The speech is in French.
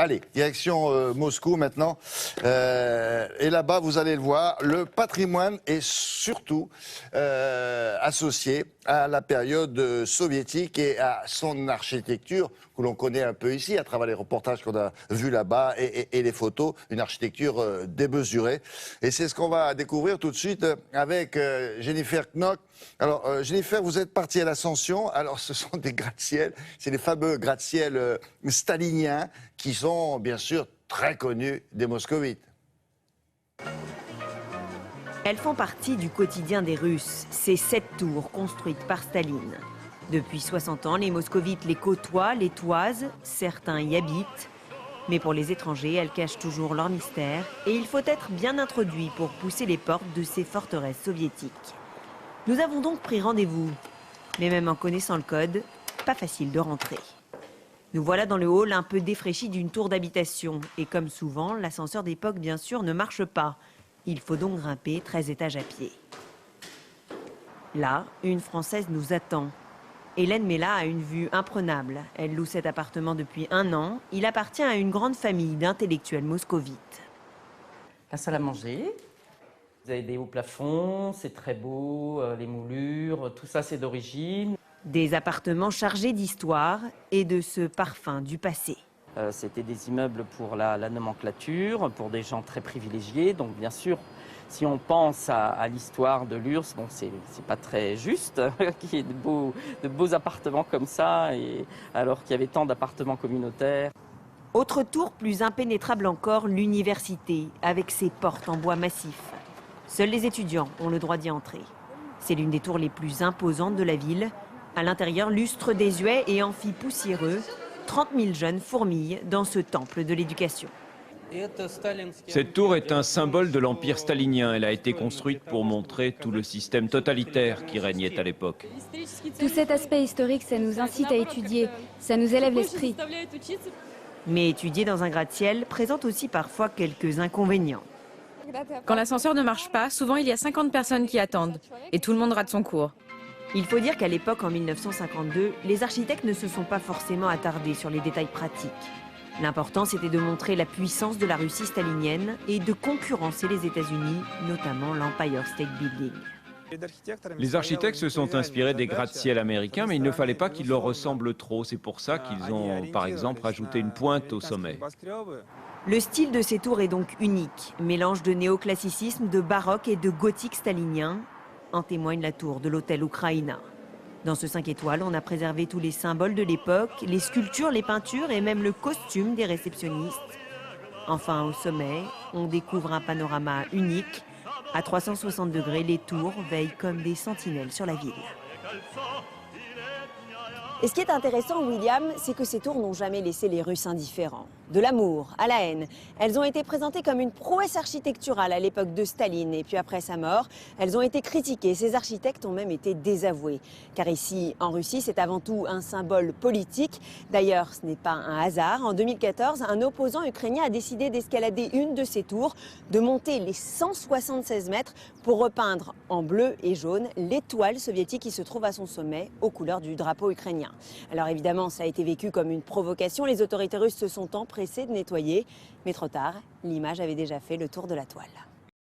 Allez, direction Moscou maintenant. Et là-bas, vous allez le voir, le patrimoine est surtout associé à la période soviétique et à son architecture que l'on connaît un peu ici à travers les reportages qu'on a vus là-bas et les photos, une architecture démesurée. Et c'est ce qu'on va découvrir tout de suite avec Jennifer Knock. Alors Jennifer, vous êtes partie à l'Ascension. Alors ce sont des gratte-ciels, c'est les fameux gratte-ciels staliniens qui sont bien sûr très connus des moscovites. Elles font partie du quotidien des Russes, ces 7 tours construites par Staline. Depuis 60 ans, les moscovites les côtoient, les toisent, certains y habitent. Mais pour les étrangers, elles cachent toujours leur mystère et il faut être bien introduit pour pousser les portes de ces forteresses soviétiques. Nous avons donc pris rendez-vous. Mais même en connaissant le code, pas facile de rentrer. Nous voilà dans le hall un peu défraîchi d'une tour d'habitation. Et comme souvent, l'ascenseur d'époque, bien sûr, ne marche pas. Il faut donc grimper 13 étages à pied. Là, une Française nous attend. Hélène Mella a une vue imprenable. Elle loue cet appartement depuis 1 an. Il appartient à une grande famille d'intellectuels moscovites. La salle à manger. Vous avez des hauts plafonds, c'est très beau, les moulures, tout ça c'est d'origine. Des appartements chargés d'histoire et de ce parfum du passé. C'était des immeubles pour la nomenclature, pour des gens très privilégiés. Donc bien sûr, si on pense à l'histoire de l'URSS, bon, c'est pas très juste qu'il y ait de beaux appartements comme ça, et alors qu'il y avait tant d'appartements communautaires. Autre tour plus impénétrable encore, l'université, avec ses portes en bois massif. Seuls les étudiants ont le droit d'y entrer. C'est l'une des tours les plus imposantes de la ville. À l'intérieur, lustre désuet et amphi poussiéreux. 30 000 jeunes fourmillent dans ce temple de l'éducation. Cette tour est un symbole de l'empire stalinien. Elle a été construite pour montrer tout le système totalitaire qui régnait à l'époque. Tout cet aspect historique, ça nous incite à étudier, ça nous élève l'esprit. Mais étudier dans un gratte-ciel présente aussi parfois quelques inconvénients. Quand l'ascenseur ne marche pas, souvent il y a 50 personnes qui attendent et tout le monde rate son cours. Il faut dire qu'à l'époque, en 1952, les architectes ne se sont pas forcément attardés sur les détails pratiques. L'important, c'était de montrer la puissance de la Russie stalinienne et de concurrencer les États-Unis, notamment l'Empire State Building. Les architectes se sont inspirés des gratte-ciels américains, mais il ne fallait pas qu'ils leur ressemblent trop. C'est pour ça qu'ils ont, par exemple, rajouté une pointe au sommet. Le style de ces tours est donc unique. Mélange de néoclassicisme, de baroque et de gothique stalinien. En témoigne la tour de l'hôtel Ukraina. Dans ce 5 étoiles, on a préservé tous les symboles de l'époque, les sculptures, les peintures et même le costume des réceptionnistes. Enfin, au sommet, on découvre un panorama unique. À 360 degrés, les tours veillent comme des sentinelles sur la ville. Et ce qui est intéressant, William, c'est que ces tours n'ont jamais laissé les Russes indifférents. De l'amour à la haine, elles ont été présentées comme une prouesse architecturale à l'époque de Staline. Et puis après sa mort, elles ont été critiquées. Ces architectes ont même été désavoués. Car ici, en Russie, c'est avant tout un symbole politique. D'ailleurs, ce n'est pas un hasard. En 2014, un opposant ukrainien a décidé d'escalader une de ces tours, de monter les 176 mètres pour repeindre en bleu et jaune l'étoile soviétique qui se trouve à son sommet aux couleurs du drapeau ukrainien. Alors évidemment, ça a été vécu comme une provocation. Les autorités russes se sont empressées de nettoyer. Mais trop tard, l'image avait déjà fait le tour de la toile.